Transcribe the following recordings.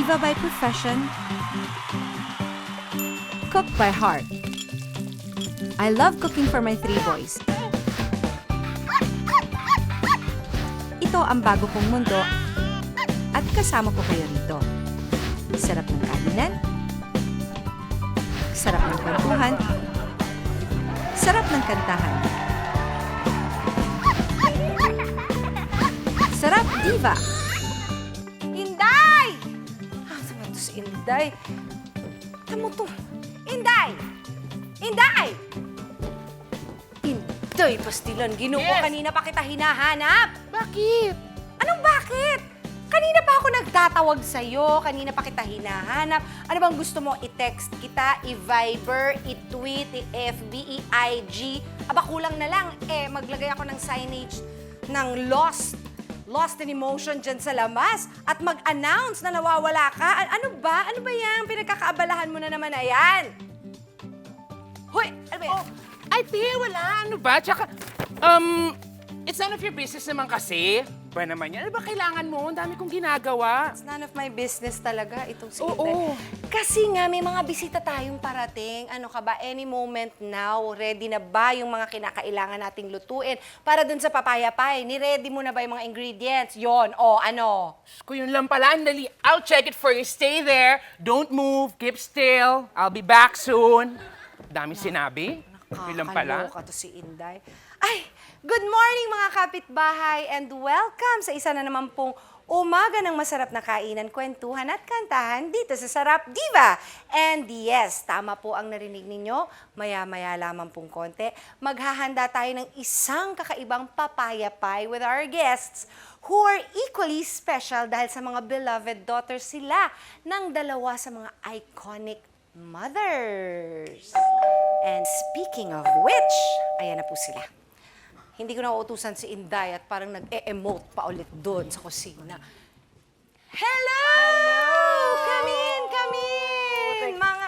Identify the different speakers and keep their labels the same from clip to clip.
Speaker 1: diva by profession, cook by heart. I love cooking for my 3 boys. Ito ang bago kong mundo at kasama ko kayo rito. Sarap ng kainan, sarap ng kwentuhan, sarap ng kantahan. Sarap Diva!
Speaker 2: Inday! Saan ito si Inday? Tamo to. Inday! Inday! Inday, pastilan. Ginoo ko,
Speaker 3: Yes.
Speaker 2: kanina pa kita hinahanap.
Speaker 3: Bakit?
Speaker 2: Anong bakit? Kanina pa ako nagtatawag sa'yo. Kanina pa kita hinahanap. Ano bang gusto mo? I-text kita, i-Viber, i-tweet, i-FB, i-IG. Aba, kulang na lang. Maglagay ako ng signage ng lost in emotion dyan sa labas at mag-announce na nawawala ka. Ano ba? Ano ba yan? Pinagkakaabalahan mo na naman na yan. Hoy! Ano ba yan?
Speaker 3: Ay, te, wala. Ano ba? Tsaka, it's none of your business naman kasi. Ba naman yan? Ano ba kailangan mo? Ang dami kong ginagawa.
Speaker 2: It's none of my business talaga itong si
Speaker 3: Oo.
Speaker 2: Inday. Kasi nga, may mga bisita tayong parating. Ano ka ba? Any moment now, ready na ba yung mga kinakailangan nating lutuin? Para dun sa papaya pie, ni-ready mo na ba yung mga ingredients? Yon, ano?
Speaker 3: Ko yun lang pala. Andali. I'll check it for you. Stay there. Don't move. Keep still. I'll be back soon. Dami sinabi. Yun lang pala.
Speaker 2: Kakaloka to si Inday. Ay, good morning mga kapitbahay and welcome sa isa na naman pong umaga ng masarap na kainan, kwentuhan at kantahan dito sa Sarap Diva. And yes, tama po ang narinig ninyo, maya-maya lamang pong konti, maghahanda tayo ng isang kakaibang papaya pie with our guests who are equally special dahil sa mga beloved daughters sila ng dalawa sa mga iconic mothers. And speaking of which, ayan na po sila. Hindi ko nauutusan si Inday at parang nag-e-emote pa ulit doon sa kusina. Hello! Come in, come in! Mga,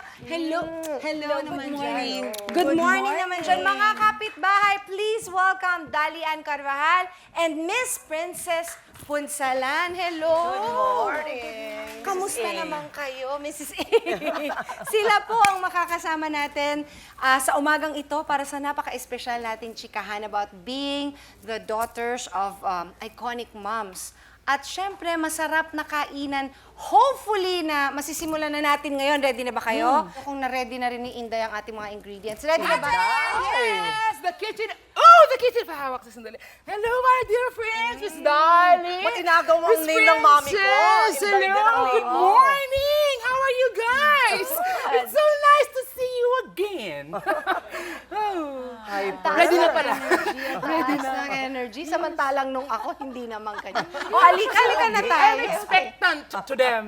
Speaker 2: hello naman dyan. Good morning naman dyan. Mga kapitbahay, please welcome Dali Ann Carvajal and Miss Princess Punsalan. Hello! Good morning. Kamusta naman kayo, Mrs. A? Sila po ang makakasama natin sa umagang ito para sa napaka-espesyal nating chikahan about being the daughters of iconic moms. At syempre, masarap na kainan. Hopefully na masisimulan na natin ngayon. Ready na ba kayo? Kung na-ready na rin ni Inday ang ating mga ingredients. Ready na ba?
Speaker 3: Yes! The kitchen! Oh, the kitchen! Pahawak sa sandali. Hello, my dear friends! Miss Darling!
Speaker 4: Ba't tinagaw mo ang
Speaker 3: Miss
Speaker 4: name ng mami ko?
Speaker 3: Princess!
Speaker 4: Inday din ang
Speaker 3: Hello!
Speaker 4: name
Speaker 3: Good
Speaker 4: mo.
Speaker 3: morning! How are you guys? It's so nice to see you again. Ready na pala.
Speaker 2: Ready na. Ng energy. Samantalang nung ako, hindi naman kanya. O, halika na tayo.
Speaker 3: I'm expectant to them.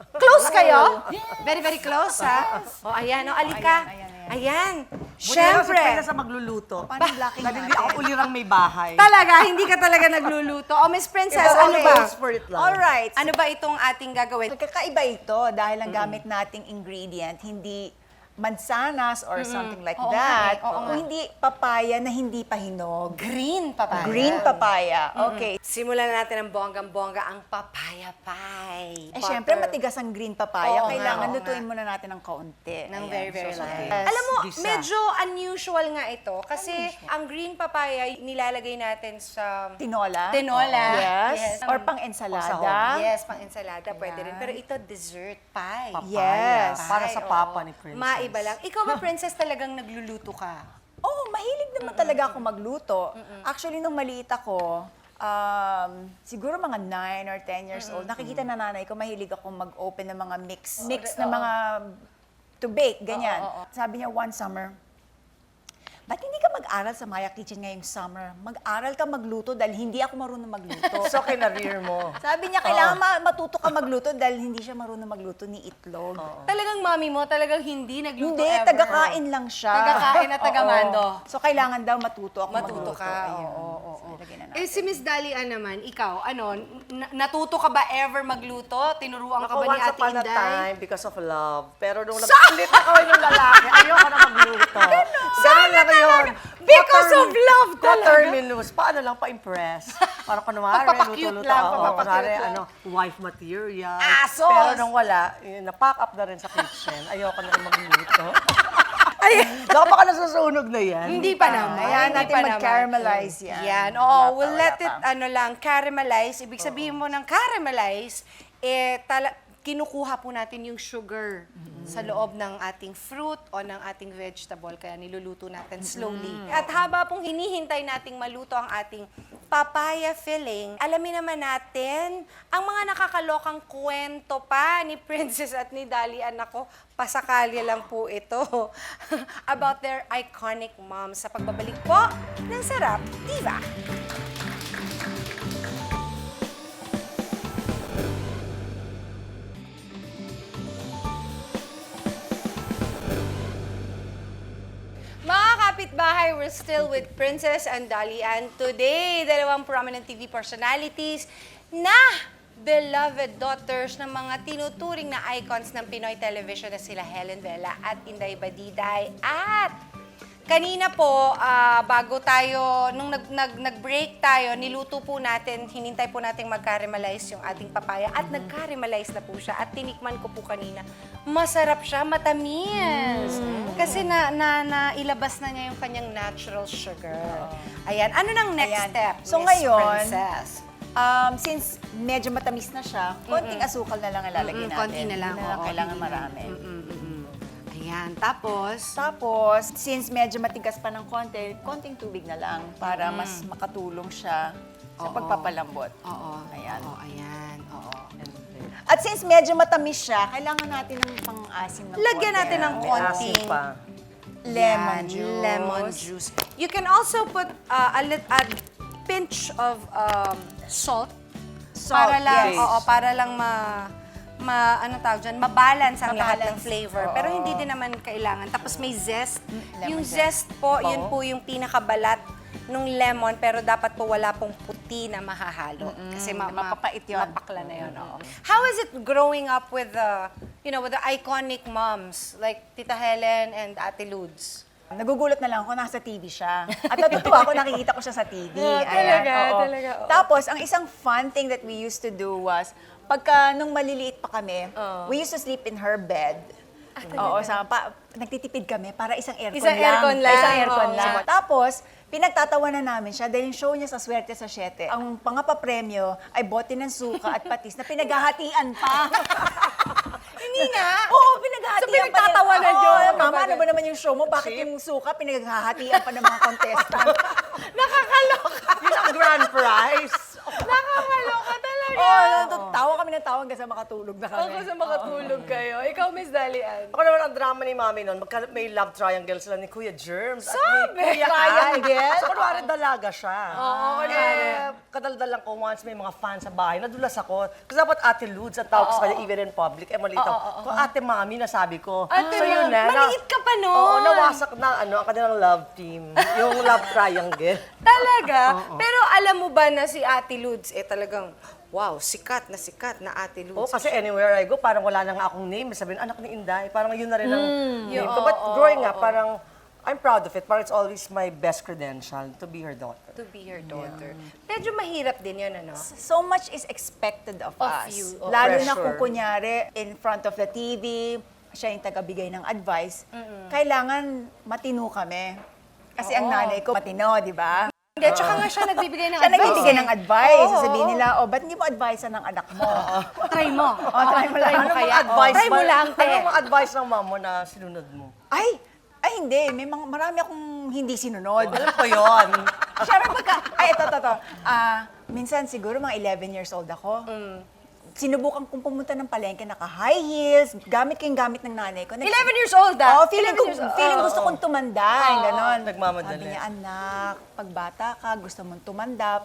Speaker 2: Close kayo? Very, very close, ha? O, ayan. O, alika. Ayan.
Speaker 4: Siyempre.
Speaker 2: Siyempre.
Speaker 4: Sa magluluto. Paano blocking natin? Hindi ako ulirang may bahay.
Speaker 2: Talaga, hindi ka talaga nagluluto. O, Miss Princess, ano ba?
Speaker 4: For it lang.
Speaker 5: Alright.
Speaker 2: Ano ba itong ating gagawin?
Speaker 5: Kakaiba ito dahil ang gamit nating ingredient, hindi mansanas or something like
Speaker 2: Oo
Speaker 5: that.
Speaker 2: nga eh, oo nga.
Speaker 5: O hindi papaya na hindi pa hinog.
Speaker 2: Green papaya.
Speaker 5: Green papaya. Okay.
Speaker 2: Simulan na natin ang bonggang-bongga ang papaya pie.
Speaker 5: Eh, syempre, matigas ang green papaya.
Speaker 2: Oo nga,
Speaker 5: Kailangan
Speaker 2: oo
Speaker 5: lutuin muna natin ng kaunti.
Speaker 2: Ng
Speaker 5: Ayan,
Speaker 2: very, very
Speaker 5: so,
Speaker 2: light.
Speaker 5: okay.
Speaker 2: Alam mo,
Speaker 4: Gisa.
Speaker 2: medyo unusual nga ito kasi ang green papaya nilalagay natin sa
Speaker 5: Tinola.
Speaker 2: tinola.
Speaker 5: Yes. Or pang ensalada.
Speaker 2: Yes, pang ensalada pwede rin. Pero ito, dessert pie.
Speaker 5: Yes.
Speaker 4: Para sa
Speaker 2: Pie,
Speaker 4: papa
Speaker 2: oo.
Speaker 4: ni Princess.
Speaker 2: Maiba lang. Ikaw ba, Princess, talagang nagluluto ka?
Speaker 5: Oh, mahilig naman talaga ako magluto. Actually, nung maliit ako, siguro mga 9 or 10 years old, nakikita na nanay ko, mahilig ako mag-open ng mga mix na mga to bake, ganyan. Sabi niya, one summer, ba't hindi ka mag-aral sa Maya Kitchen ngayong summer? Mag-aral ka magluto dahil hindi ako marunong magluto.
Speaker 4: So, kinareer mo.
Speaker 5: Sabi niya, kailangan matuto ka magluto dahil hindi siya marunong magluto ni itlog.
Speaker 2: Talagang mami mo, talagang hindi nagluto
Speaker 5: Hindi,
Speaker 2: ever.
Speaker 5: taga-kain lang siya.
Speaker 2: Taga-kain at taga-mando.
Speaker 5: Oo. So, kailangan daw matuto ako
Speaker 2: Matuto
Speaker 5: magluto.
Speaker 2: ka,
Speaker 5: Ayun.
Speaker 2: oo.
Speaker 5: So, ilagay na natin.
Speaker 2: Si Miss Dalian naman, ikaw, natuto ka ba ever magluto? Tinuruan ka
Speaker 4: Ako,
Speaker 2: ba ni
Speaker 4: once
Speaker 2: Ate
Speaker 4: upon a
Speaker 2: Inday?
Speaker 4: time, because of love. Pero nung nag-split ako yung lalaki, ayoko na magluto. Ganun lang yun.
Speaker 2: Because of love talaga.
Speaker 4: Terminus. Paano lang pa-impress? Parang kunwari,
Speaker 2: Papapacute
Speaker 4: luto-luto
Speaker 2: lang,
Speaker 4: ako.
Speaker 2: papapacute
Speaker 4: Kunwari,
Speaker 2: lang.
Speaker 4: wife material.
Speaker 2: Asos!
Speaker 4: Pero nung wala, na-pack up na rin sa kitchen. Ayoko na rin magluto. Baka nasusunog na yan.
Speaker 2: Hindi pa naman.
Speaker 5: Ayan,
Speaker 2: hindi
Speaker 5: natin
Speaker 2: pa naman.
Speaker 5: mag-caramelize yan.
Speaker 2: Yan. Oo,
Speaker 5: Wala
Speaker 2: we'll
Speaker 5: pa,
Speaker 2: let
Speaker 5: wala
Speaker 2: it,
Speaker 5: pa.
Speaker 2: caramelize. Ibig sabihin mo ng caramelize, kinukuha po natin yung sugar sa loob ng ating fruit o ng ating vegetable. Kaya niluluto natin slowly. At haba pong hinihintay nating maluto ang ating papaya filling, alamin naman natin ang mga nakakalokang kwento pa ni Princess at ni Dali. Anak ko, pasakalya lang po ito about their iconic moms sa pagbabalik po ng Sarap Diva. Mga kapitbahay, we're still with Princess and Dali. And today, dalawang prominent TV personalities na beloved daughters ng mga tinuturing na icons ng Pinoy television na sila Helen Vela at Inday Badiday. At kanina po, bago tayo, nung nag-break tayo, niluto po natin, hinintay po natin mag-caramelize yung ating papaya at nag-caramelize na po siya at tinikman ko po kanina. Masarap siya, matamis. Kasi ilabas na niya yung kanyang natural sugar. Ayan, ano nang next
Speaker 5: Ayan.
Speaker 2: step,
Speaker 5: So
Speaker 2: Miss
Speaker 5: ngayon,
Speaker 2: Princess?
Speaker 5: Since medyo matamis na siya, konting asukal na lang ilalagay natin.
Speaker 2: Konti na lang,
Speaker 5: Hindi na lang
Speaker 2: oo,
Speaker 5: kailangan
Speaker 2: hindi na.
Speaker 5: marami.
Speaker 2: Ayan, tapos?
Speaker 5: Tapos, since medyo matigas pa ng konti, konting tubig na lang para mas makatulong siya sa pagpapalambot.
Speaker 2: Oo.
Speaker 5: Ayan.
Speaker 2: Oo, ayan. Oo.
Speaker 5: At since medyo matamis siya, kailangan natin ng pang-asim ng
Speaker 2: Lagyan
Speaker 5: konti.
Speaker 2: natin ng
Speaker 4: May
Speaker 2: konting
Speaker 4: asin pa.
Speaker 5: lemon
Speaker 2: Yan,
Speaker 5: juice.
Speaker 2: lemon juice. You can also put a pinch of salt.
Speaker 5: Salt,
Speaker 2: para lang,
Speaker 5: yes.
Speaker 2: oo, para lang ano tawag dyan, mabalance ang lahat ng
Speaker 5: Mabalance,
Speaker 2: flavor.
Speaker 5: oo.
Speaker 2: Pero hindi din naman kailangan. Tapos may zest.
Speaker 5: lemon
Speaker 2: Yung
Speaker 5: zest.
Speaker 2: zest po, yun po yung pinakabalat nung lemon, pero dapat po wala pong puti na mahahalo. Kasi
Speaker 5: Mapapait yun.
Speaker 2: mapakla na yun. Oo. How is it growing up with the, with the iconic moms like Tita Helen and Ate Ludes?
Speaker 5: Nagugulat na lang ako, nasa TV siya. At natutuwa ako, nakikita ko siya sa TV.
Speaker 2: Talaga,
Speaker 5: oo.
Speaker 2: talaga, oo.
Speaker 5: Tapos, ang isang fun thing that we used to do was, nung maliliit pa kami, we used to sleep in her bed. Oo, nagtitipid kami para isang aircon
Speaker 2: Isang
Speaker 5: lang.
Speaker 2: aircon lang,
Speaker 5: Isang aircon
Speaker 2: oo.
Speaker 5: lang. Tapos, pinagtatawanan namin siya dahil yung show niya sa Swerte sa 7, ang pangapapremyo ay bote ng suka at patis na pinaghahatian pa.
Speaker 2: Hindi nga.
Speaker 5: Oo, pinaghahatian
Speaker 2: So, pinagtatawanan
Speaker 5: Oo,
Speaker 2: yun.
Speaker 5: Mama, ano ba naman yung show mo? Bakit yung suka pinaghahatian pa ng mga contestant?
Speaker 2: Nakakaloka.
Speaker 4: Yun ang grand prize.
Speaker 2: Nakakaloka talaga.
Speaker 5: Tawa kami ng tawa hanggang sa makatulog na kami.
Speaker 2: Ako sa makatulog kayo. Ikaw, Miss Dalian.
Speaker 4: Ako naman ang drama ni Mami noon, may love triangle sila ni Kuya Germs at
Speaker 2: Sabi!
Speaker 4: ni Kuya
Speaker 5: Triangle?
Speaker 4: Al. So, kunwari dalaga siya.
Speaker 2: Oo, kunwari.
Speaker 4: Kadaldalan ko once may mga fans sa bahay, nadulas ako. Kasi dapat Ate Ludes ang tawag sa kanya, even in public, maliit ako. Kung Ate Mami, nasabi ko.
Speaker 2: Ate
Speaker 4: So, yun
Speaker 2: Mami,
Speaker 4: na.
Speaker 2: maliit ka pa nun.
Speaker 4: Oo, nawasak na ang kanilang love team. Yung love triangle.
Speaker 2: Talaga? Pero alam mo ba na si Ate Ludes, talagang, wow, sikat na Ate Ludes.
Speaker 4: Oo, kasi anywhere I go, parang wala na nga akong name. Sabihin, anak ni Inday. Parang yun na rin ang name ko. But growing up, parang I'm proud of it. Parang it's always my best credential to be her daughter.
Speaker 2: To be your daughter. Medyo mahirap din yun, ano?
Speaker 5: So much is expected of us.
Speaker 2: you.
Speaker 5: Lalo na
Speaker 4: Pressure.
Speaker 5: kung kunyari, in front of the TV, siya yung tagabigay ng advice, kailangan matino kami. Kasi ang nanay ko matino, di ba?
Speaker 2: Hindi, tsaka nga siya nagbibigay ng
Speaker 5: Siya
Speaker 2: advice.
Speaker 5: nagbibigay ng advice.
Speaker 2: Oo,
Speaker 5: Sasabihin
Speaker 2: oo.
Speaker 5: nila, ba't hindi mo advice ng anak mo?
Speaker 2: Try mo.
Speaker 5: Try mo lang.
Speaker 4: Ano
Speaker 2: kaya?
Speaker 4: mga advice
Speaker 2: Try mo lang, te.
Speaker 4: Ano mga advice ng mom mo na sinunod mo?
Speaker 5: Ay, hindi. Marami akong hindi sinunod.
Speaker 4: Alam ko yun.
Speaker 5: Siyempre ito. Minsan siguro mga 11 years old ako. Sinubukan kong pumunta ng palengke, naka-high heels, gamit ng nanay ko.
Speaker 2: 11 years old,
Speaker 5: Oo, feeling
Speaker 2: 11 years old.
Speaker 5: gusto kong tumanda, yung ganon.
Speaker 4: Nagmamadali.
Speaker 5: Sabi niya, anak, pag bata ka, gusto mong tumanda,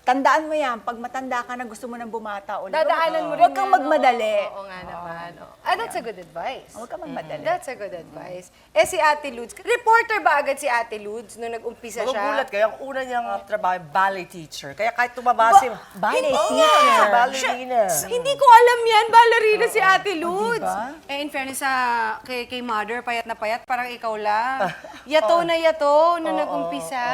Speaker 5: tandaan mo yan, pag matanda ka na gusto mo nang bumata ulit.
Speaker 2: Dadaanan mo rin
Speaker 5: Huwag kang
Speaker 2: yan,
Speaker 5: magmadali.
Speaker 2: Oo nga naman. Ah, that's a good advice.
Speaker 5: Huwag kang magmadali.
Speaker 2: That's a good advice. Eh, si Ate Lods, reporter ba agad si Ate Lods nung nag-umpisa siya?
Speaker 4: Magugulat kayo, ang una niyang trabaho, ballet teacher. Kaya kahit tumaba si...
Speaker 5: ballet
Speaker 4: Oo,
Speaker 5: teacher.
Speaker 4: ballerina.
Speaker 2: Hindi ko alam yan, ballerina si Ate Lods.
Speaker 5: diba?
Speaker 2: Eh, in fairness kay Mother, payat na payat, parang ikaw lang. Yato na yato nung nag-umpisa.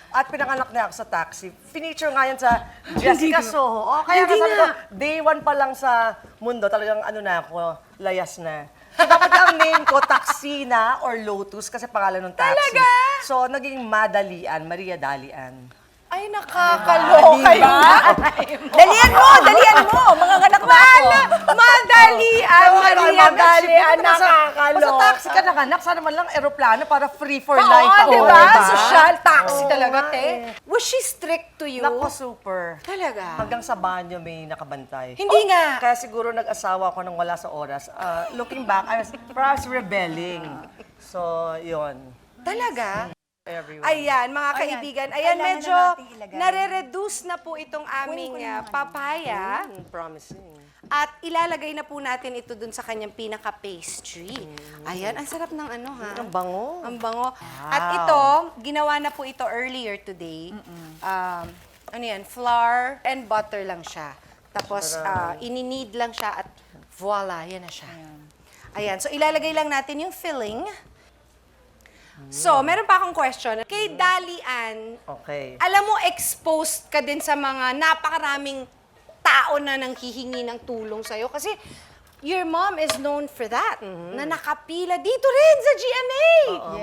Speaker 4: At pinanganak niya ako sa taxi. Feature nga yan sa Jessica Soho. Oh, kaya
Speaker 2: Hindi
Speaker 4: sabi
Speaker 2: nga.
Speaker 4: ko, day one pa lang sa mundo, talagang ano na ako, layas na. So, dapat ang name ko, Taxina or Lotus kasi pangalan ng taxi.
Speaker 2: Talaga?
Speaker 4: So, naging Madalian, Maria Dalian.
Speaker 2: Ay, nakakaloka yun.
Speaker 5: Dalian mo! Mga anak na ako.
Speaker 2: Madalian, Maria Dalian,
Speaker 4: Basta
Speaker 2: nakakaloka.
Speaker 4: taxi ka nakanak, sana man lang aeroplano para free for
Speaker 2: Oo,
Speaker 4: life ako.
Speaker 2: diba?
Speaker 4: diba?
Speaker 2: Social taxi
Speaker 4: Oo
Speaker 2: talaga,
Speaker 4: nga
Speaker 2: te.
Speaker 4: eh.
Speaker 2: Was she strict to you?
Speaker 4: Nako, super.
Speaker 2: Talaga?
Speaker 4: Hanggang sa banyo may nakabantay.
Speaker 2: Hindi nga.
Speaker 4: Kaya siguro nag-asawa ko nang wala sa oras. Looking back, I was perhaps rebelling. So, yon.
Speaker 2: Talaga?
Speaker 4: Everyone.
Speaker 2: Ayan, mga
Speaker 5: Ayan.
Speaker 2: kaibigan. Ayan,
Speaker 5: Kailangan
Speaker 2: medyo
Speaker 5: na nating ilagay.
Speaker 2: nare-reduce na po itong aming
Speaker 5: Kunin ko naman.
Speaker 2: papaya.
Speaker 4: Promising.
Speaker 2: At ilalagay na po natin ito dun sa kanyang pinaka-pastry. Ayan, ang sarap ng ano ha.
Speaker 4: Ang bango.
Speaker 2: Ang bango. At ito, ginawa na po ito earlier today. Ano yan, flour and butter lang siya. Tapos, ininid lang siya at voila, yan na siya. Ayan, so ilalagay lang natin yung filling. So, meron pa akong question. Kay Dalian,
Speaker 4: Okay.
Speaker 2: alam mo, exposed ka din sa mga napakaraming tao na nang hihingi ng tulong sa'yo. Kasi your mom is known for that. Na nakapila dito rin sa GMA.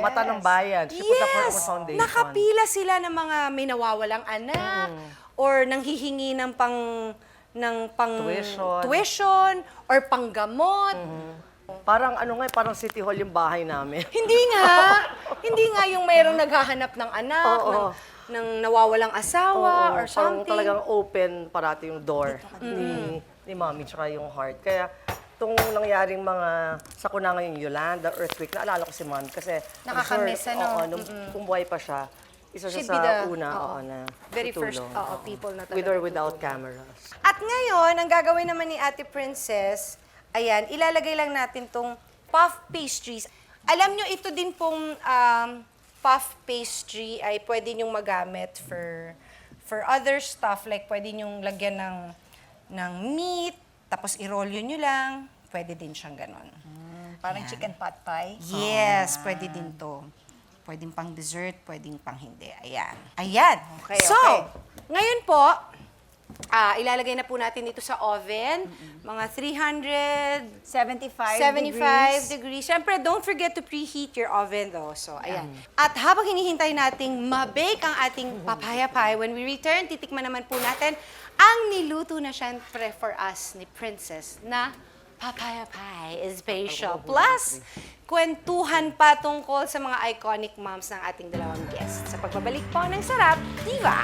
Speaker 4: Mata ng bayan. She put up her own
Speaker 2: Yes!
Speaker 4: foundation.
Speaker 2: Nakapila sila ng mga may nawawalang anak or nang hihingi ng pang
Speaker 4: Tuition.
Speaker 2: tuition or panggamot.
Speaker 4: Parang ano nga, parang City Hall yung bahay namin.
Speaker 2: Hindi nga. Hindi nga yung mayroong naghahanap ng anak,
Speaker 4: Oo.
Speaker 2: ng nawawalang asawa
Speaker 4: Oo,
Speaker 2: or
Speaker 4: parang
Speaker 2: something.
Speaker 4: talagang open parati yung door ni mommy tsaka yung heart. Kaya itong nangyaring mga sakuna ngayon, Yolanda, earthquake, naalala ko si mom kasi I'm
Speaker 2: Nakakamiss,
Speaker 4: sure,
Speaker 2: ano?
Speaker 4: oo, nung kung buhay pa siya, isa siya
Speaker 2: She'd
Speaker 4: sa
Speaker 2: be the-
Speaker 4: una
Speaker 2: oo.
Speaker 4: na
Speaker 2: Very first
Speaker 4: tutulong.
Speaker 2: people na
Speaker 4: With or
Speaker 2: talaga
Speaker 4: without cameras.
Speaker 2: At ngayon, ang gagawin naman ni Ate Princess, ayan, ilalagay lang natin tong puff pastries. Alam nyo, ito din pong puff pastry ay pwede nyong magamit for other stuff. Like, pwede nyong lagyan ng meat, tapos irolyo nyo lang. Pwede din siyang ganon.
Speaker 5: Parang chicken pot pie.
Speaker 2: Yes, pwede din to. Pwedeng pang dessert, pwedeng pang hindi. Ayan. Ayan.
Speaker 5: Okay,
Speaker 2: So,
Speaker 5: okay.
Speaker 2: ngayon po, ilalagay na po natin ito sa oven. Mga
Speaker 5: 75
Speaker 2: degrees. Siyempre, don't forget to preheat your oven though. So, ayan. At habang hinihintay nating ma-bake ang ating papaya pie, when we return, titikman naman po natin ang niluto na siyempre for us ni Princess na papaya pie is special. Plus, kwentuhan pa tungkol sa mga iconic moms ng ating dalawang guests. Sa pagbabalik po ng Sarap, Diva!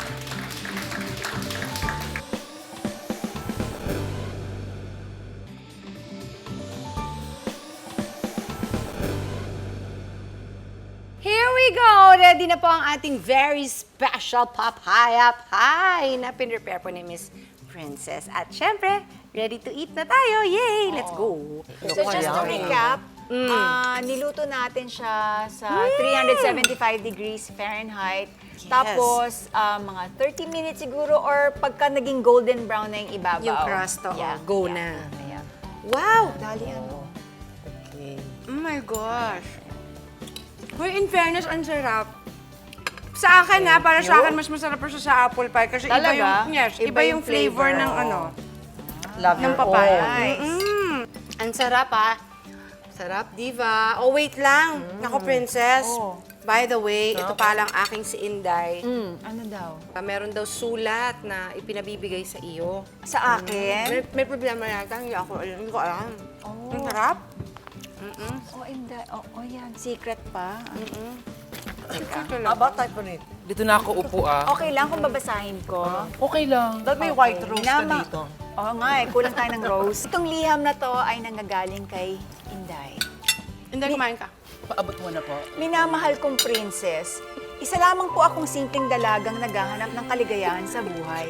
Speaker 2: Here we go! Ready na po ang ating very special papaya pie na pinrepare po ni Miss Princess. At syempre, ready to eat na tayo. Yay! Let's go!
Speaker 5: So just to recap, niluto natin siya sa 375 degrees Fahrenheit. Tapos, mga 30 minutes siguro or pagka naging golden brown na yung ibabaw.
Speaker 2: Yung crust, oo. Go na.
Speaker 5: Yeah.
Speaker 2: Wow!
Speaker 5: Dali ano.
Speaker 4: Okay.
Speaker 2: Oh my gosh! Hoy, in fairness, ang sarap. Sa akin ha, para sa akin, mas masarap pa siya sa apple pie. Kasi iba
Speaker 5: Talaga?
Speaker 2: yung, yes, iba yung flavor ng ano,
Speaker 4: Love
Speaker 2: ng
Speaker 4: your
Speaker 2: papaya.
Speaker 4: own.
Speaker 2: Ang sarap ha. Sarap, diva. Oh, wait lang. Naku, princess. By the way, ito pa lang aking si Inday.
Speaker 5: Ano daw?
Speaker 2: Meron daw sulat na ipinabibigay sa iyo.
Speaker 5: Sa akin?
Speaker 2: May problema yata, hindi ko alam. Ang sarap.
Speaker 5: Oh, hindi. Oh, yan. Secret pa.
Speaker 4: About type on it.
Speaker 3: Dito na ako upo
Speaker 5: Okay lang kung babasahin ko.
Speaker 3: Okay lang.
Speaker 4: Dahil may white rose ka
Speaker 5: Nama-
Speaker 4: dito.
Speaker 5: Oo nga eh, kulang tayo ng rose. Itong liham na to ay nanggagaling kay Inday.
Speaker 2: Inday, kumain ka.
Speaker 3: Paabot mo na po.
Speaker 5: Minamahal kong princess, Isa lamang po akong simpleng dalagang naghahanap ng kaligayahan sa buhay.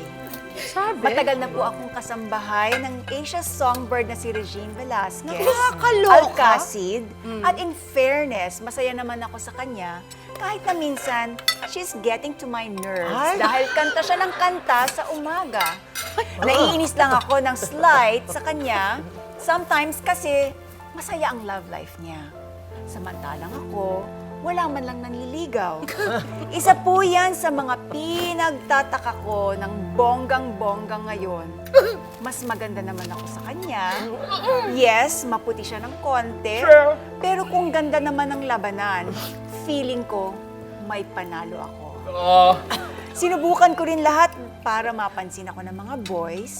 Speaker 5: Matagal na po akong kasambahay ng Asia's songbird na si Regine Velasquez.
Speaker 2: Nakakaloka.
Speaker 5: Alcacid. At in fairness, masaya naman ako sa kanya kahit na minsan, she's getting to my nerves dahil kanta siya ng kanta sa umaga. Naiinis lang ako ng slight sa kanya. Sometimes kasi, masaya ang love life niya. Samantalang ako, wala man lang nanliligaw. Isa po yan sa mga pinagtataka ko ng bonggang-bonggang ngayon. Mas maganda naman ako sa kanya. Yes, maputi siya ng konti. Pero kung ganda naman ang labanan, feeling ko may panalo ako. Sinubukan ko rin lahat para mapansin ako ng mga boys.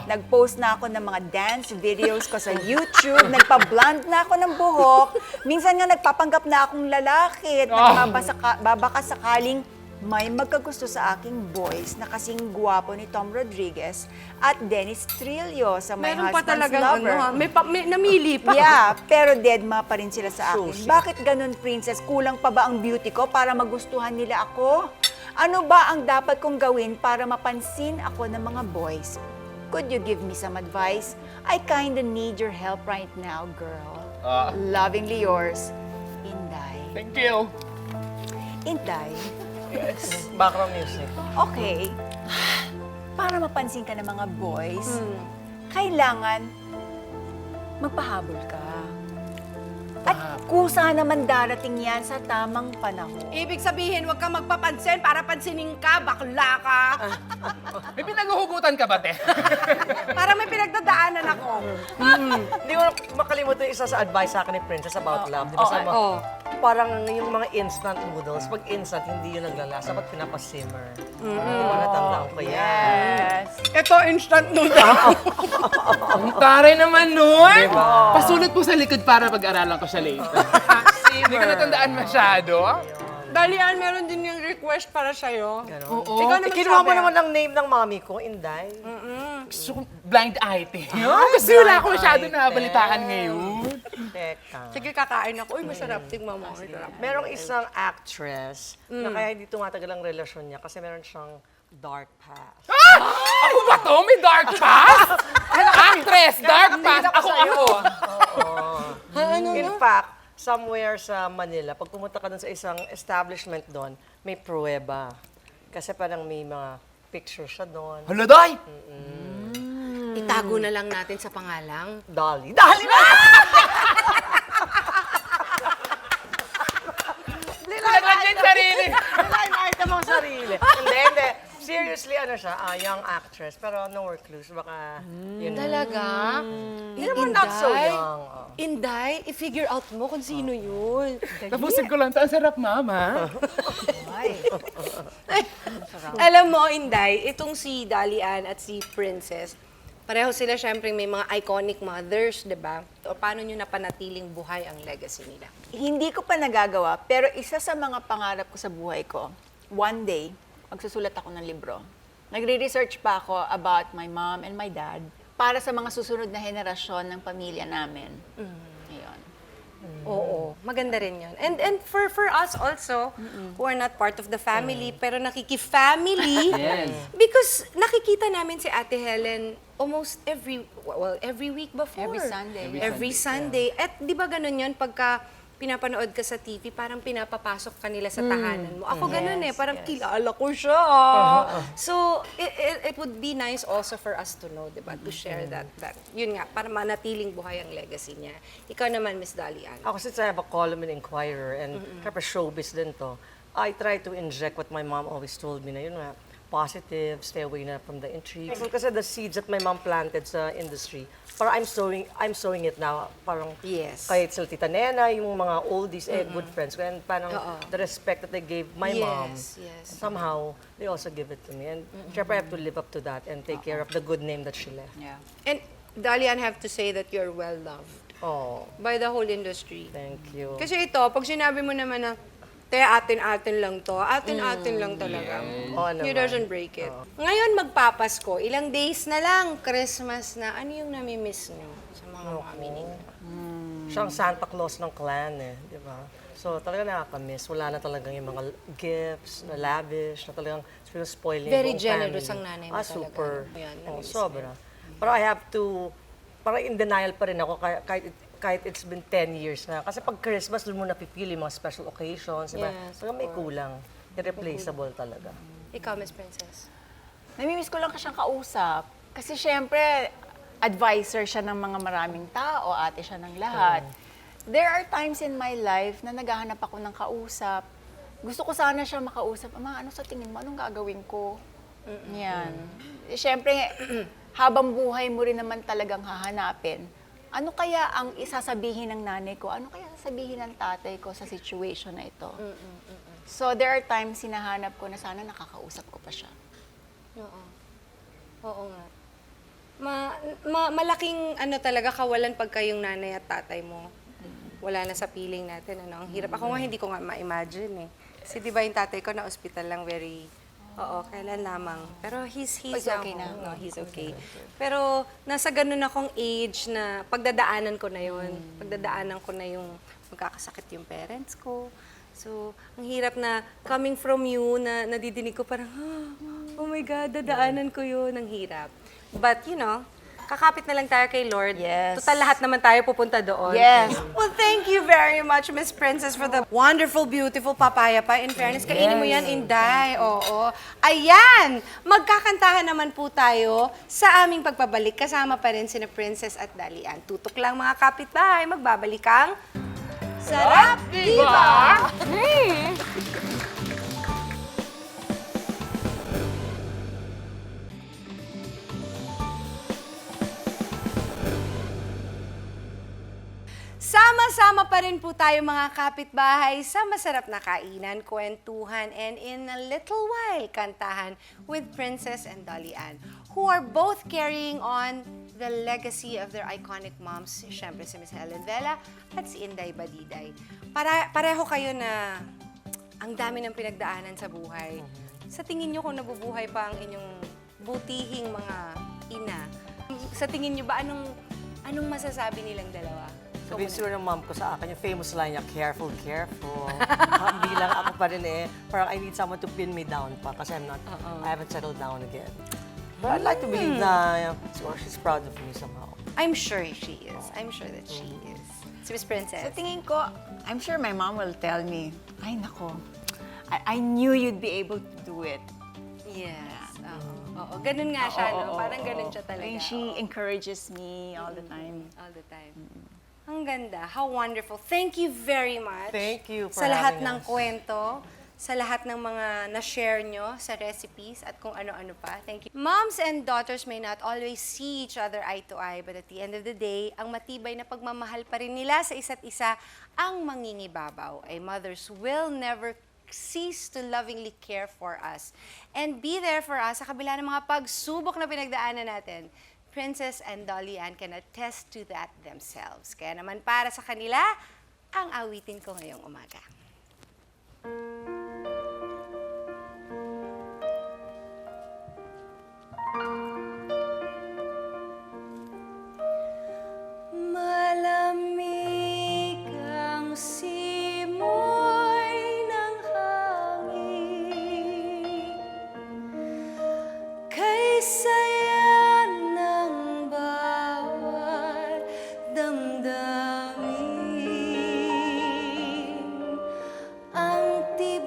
Speaker 5: Nag-post na ako ng mga dance videos ko sa YouTube. Nagpa-blond na ako ng buhok. Minsan nga nagpapanggap na akong lalaki at nagbabaka sakaling may magkagusto sa aking boys na kasing gwapo ni Tom Rodriguez at Dennis Trillo sa My
Speaker 2: Meron pa
Speaker 5: Husband's
Speaker 2: talagang
Speaker 5: Lover.
Speaker 2: ano, may namili pa.
Speaker 5: Yeah, pero deadma pa rin sila sa akin. Bakit ganun, princess? Kulang pa ba ang beauty ko para magustuhan nila ako? Ano ba ang dapat kong gawin para mapansin ako ng mga boys? Could you give me some advice? I kinda need your help right now, girl. Lovingly yours, Inday.
Speaker 3: Thank you.
Speaker 5: Inday,
Speaker 4: Background music.
Speaker 5: okay. Para mapansin ka ng mga boys, kailangan magpahabol ka. At kusa naman darating yan sa tamang panahon.
Speaker 2: Ibig sabihin, huwag kang magpapansin para pansinin ka, bakla ka.
Speaker 3: May pinaghuhugutan ka ba, te?
Speaker 2: Para may pinagdadaanan ako.
Speaker 4: Hindi ko makalimutan yung isa sa advice sa akin ni Princess about love. Di ba sabi mo, parang yung mga instant noodles, pag instant, hindi yun naglalasa, dapat pinapasimmer. Di ba natandaan ko yan?
Speaker 5: Yes.
Speaker 2: Ito, instant noodle.
Speaker 3: Ang taray naman nun!
Speaker 4: Diba?
Speaker 3: Pasulat po sa likod para pag-aralan ko siya later. Hindi ko natandaan masyado.
Speaker 2: Dalian, meron din yung request para sa'yo.
Speaker 3: Oo.
Speaker 2: Ikaw naman
Speaker 4: Kinuha mo
Speaker 2: sabi.
Speaker 4: naman ang name ng mami ko, Inday.
Speaker 3: Gusto kong blind item. Kasi wala ako masyado nabalitaan ngayon.
Speaker 4: Teka.
Speaker 2: Sige, kakain ako. Uy, masarap. Tingnan mo.
Speaker 4: Merong isang actress na kaya hindi tumatagal ang relasyon niya kasi meron siyang dark past.
Speaker 3: Ako ba to? May dark past? Actress, dark past. Ako.
Speaker 4: In fact, somewhere sa Manila, pag pumunta ka dun sa isang establishment doon, may pruweba. Kasi parang may mga picture siya doon.
Speaker 3: Haladay!
Speaker 2: Itago na lang natin sa pangalang.
Speaker 4: Dolly. Dolly na!
Speaker 3: Talaga dyan sarili.
Speaker 4: Line item ang sarili. Hindi. Seriously, ano siya, young actress, pero no more clues. Baka, yun.
Speaker 2: Talaga?
Speaker 4: Hindi naman not so young.
Speaker 2: Inday, i-figure out mo kung sino yun.
Speaker 3: Tapusin ko lang ito. Ang sarap, mama.
Speaker 2: Alam mo, Inday, itong si Dalian at si Princess, pareho sila syempre may mga iconic mothers, di ba? O paano nyo napanatiling buhay ang legacy nila?
Speaker 5: Hindi ko pa nagagawa, pero isa sa mga pangarap ko sa buhay ko, one day, magsusulat ako ng libro. Nagre-research pa ako about my mom and my dad para sa mga susunod na henerasyon ng pamilya namin. Ayun.
Speaker 2: Oo, maganda rin yun. And for us also, who are not part of the family, pero nakiki-family, because nakikita namin si Ate Helen almost every week before.
Speaker 5: Every Sunday.
Speaker 2: Every Sunday. At di ba ganun yun, pagka pinapanood ka sa TV, parang pinapapasok ka nila sa tahanan mo. Ako ganun parang kilala ko siya. So, it would be nice also for us to know, di ba? To share that. Yun nga, para manatiling buhay ang legacy niya. Ikaw naman, Miss Dalian.
Speaker 4: Ako, since I have a column in Inquirer and kapag showbiz din to, I try to inject what my mom always told me na yun nga, positive, stay away na from the intrigue. Kasi the seeds that my mom planted sa industry, parang I'm sowing it now. Parang
Speaker 2: Yes.
Speaker 4: kahit sila Tita Nena, yung mga oldies, good friends ko. And parang the respect that they gave my mom,
Speaker 2: Yes.
Speaker 4: somehow, they also give it to me. And syempre, I have to live up to that and take care of the good name that she left.
Speaker 5: Yeah.
Speaker 2: And Dalian, I have to say that you're well loved
Speaker 4: Oh,
Speaker 2: by the whole industry.
Speaker 4: thank you.
Speaker 2: Kasi ito, pag sinabi mo naman na Te, atin-atin lang to. Atin-atin lang talaga.
Speaker 4: Oo
Speaker 2: He
Speaker 4: naman.
Speaker 2: doesn't break it. Ngayon, magpapasko. Ilang days na lang, Christmas na. Ano yung namimiss nyo sa mga mami ninyo?
Speaker 4: Siya ang Santa Claus ng clan eh, di ba? So talaga nakakamiss. Wala na talagang yung mga gifts na lavish, na talagang spoiling
Speaker 2: Very
Speaker 4: yung
Speaker 2: generous
Speaker 4: family.
Speaker 2: ang nanay mo talaga.
Speaker 4: Super.
Speaker 2: Yan,
Speaker 4: Oh,
Speaker 2: namimiss
Speaker 4: sobra. Pero I have to, parang in denial pa rin ako kahit it's been 10 years na. Kasi pag Christmas, doon mo napipili mga special occasions, di ba?
Speaker 2: Yes,
Speaker 4: Talagang may kulang. Irreplaceable talaga.
Speaker 2: Ikaw, Miss Princess.
Speaker 5: Namimiss ko lang siyang kausap. Kasi syempre, advisor siya ng mga maraming tao, ate siya ng lahat. There are times in my life na naghahanap ako ng kausap. Gusto ko sana siya makausap. Ama, ano sa tingin mo? Anong gagawin ko? Yan. Syempre, habang buhay mo rin naman talagang hahanapin. Ano kaya ang isasabihin ng nanay ko? Ano kaya sasabihin ng tatay ko sa situation na ito? So, there are times hinahanap ko na sana nakakausap ko pa siya.
Speaker 2: Oo. Oo nga. Malaking ano talaga kawalan pagka yung nanay at tatay mo. Wala na sa piling natin. Ano? Ang hirap. Ako nga hindi ko nga ma-imagine eh. Kasi di ba yung tatay ko na ospital lang very... Oo, kailan lamang. Pero he's
Speaker 5: okay na.
Speaker 2: No, he's okay. Pero nasa ganun akong age na pagdadaanan ko na yun. Pagdadaanan ko na yung magkakasakit yung parents ko. So, ang hirap na coming from you na nadidinig ko parang, oh my God, dadaanan ko yun. Ang hirap. But, you know, kakapit na lang tayo kay Lord.
Speaker 5: Yes.
Speaker 2: Total, lahat naman tayo pupunta doon.
Speaker 5: Yes.
Speaker 2: Well, thank you very much, Miss Princess, for the wonderful, beautiful papaya pie. In fairness, kainin mo yan, Inday. Oo. Ayan! Magkakantahan naman po tayo sa aming pagpabalik. Kasama pa rin sina Princess at Dalian. Tutok lang mga kapitbahay. Magbabalik ang Sarap Diba? Sama-sama pa rin po tayo mga kapitbahay sa masarap na kainan, kwentuhan, and in a little while, kantahan with Princess and Dolly Ann, who are both carrying on the legacy of their iconic moms, syempre si Miss Helen Vela at si Inday Badiday. Pareho kayo na ang dami ng pinagdaanan sa buhay. Sa tingin niyo kung nabubuhay pa ang inyong butihing mga ina, sa tingin niyo ba anong masasabi nilang dalawa?
Speaker 4: Sabihin siguro ng mom ko sa akin, yung famous line niya, careful, careful. Bilang ako pa rin eh, parang I need someone to pin me down pa kasi I haven't settled down again. But I'd like to believe na siguro she's proud of me somehow.
Speaker 2: I'm sure she is. I'm sure that she is. Si Miss Princess.
Speaker 5: Sa tingin ko, I'm sure my mom will tell me, ay nako, I knew you'd be able to do it.
Speaker 2: Yes. Oo. Ganun nga siya, no? Parang ganun siya talaga.
Speaker 5: And she encourages me all the time.
Speaker 2: All the time. Ang ganda. How wonderful. Thank you very much.
Speaker 4: Thank you
Speaker 2: Sa
Speaker 4: for
Speaker 2: lahat
Speaker 4: having
Speaker 2: ng
Speaker 4: us.
Speaker 2: kwento, sa lahat ng mga na-share nyo, sa recipes, at kung ano-ano pa. Thank you. Moms and daughters may not always see each other eye to eye, but at the end of the day, ang matibay na pagmamahal pa rin nila sa isa't isa ang mangingibabaw. Ay mothers will never cease to lovingly care for us and be there for us sa kabila ng mga pagsubok na pinagdaanan natin. Princess and Dolly Ann can attest to that themselves. Kaya naman para sa kanila, ang awitin ko ngayong umaga. Malamig ang simoy ng hangin kay saya ng bawat damdamin ang tibay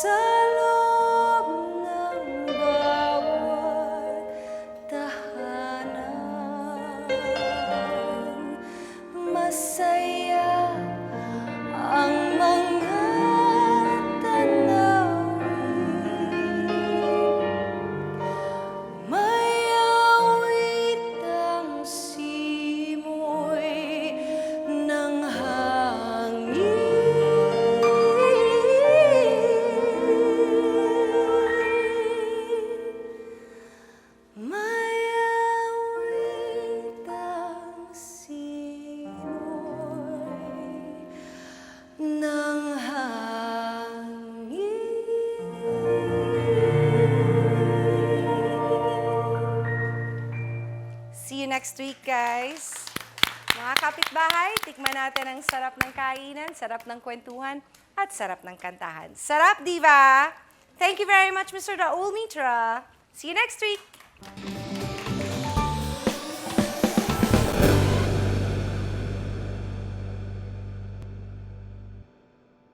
Speaker 2: sa loob ng bawat tahanan. Masaya ang mga tanawin. May awit ang simoy ng hangin. May awit ang simoy ng hangin. See you next week, guys. Mga kapitbahay, tikman natin ang sarap ng kainan, sarap ng kwentuhan, at sarap ng kantahan. Sarap, Diva! Thank you very much, Mr. Raul Mitra. See you next week!